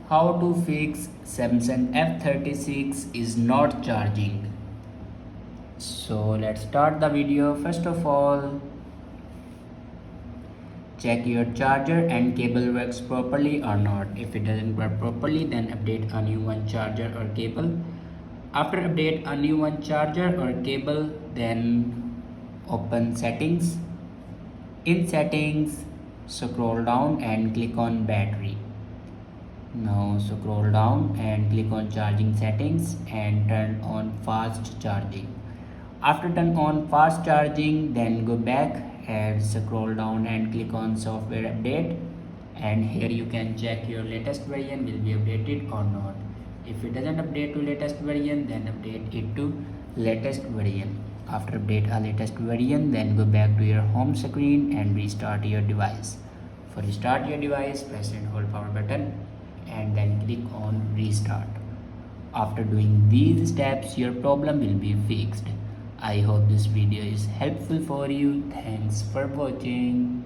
How to fix Samsung F36 is not charging. So let's start the video. First of all, check your charger and cable works properly or not. If it doesn't work properly, then update a new one charger or cable. After update a new one charger or cable, then open settings. In settings, scroll down and click on battery. Now scroll down and click on charging settings and turn on fast charging. After turn on fast charging, then go back and scroll down and click on software update, and here you can check your latest version will be updated or not. If it doesn't update to latest version, then update it to latest version. After update a latest version, then go back to your home screen and restart your device. For restart your device, press and hold power button and then click on restart. After doing these steps, your problem will be fixed. I hope this video is helpful for you. Thanks for watching.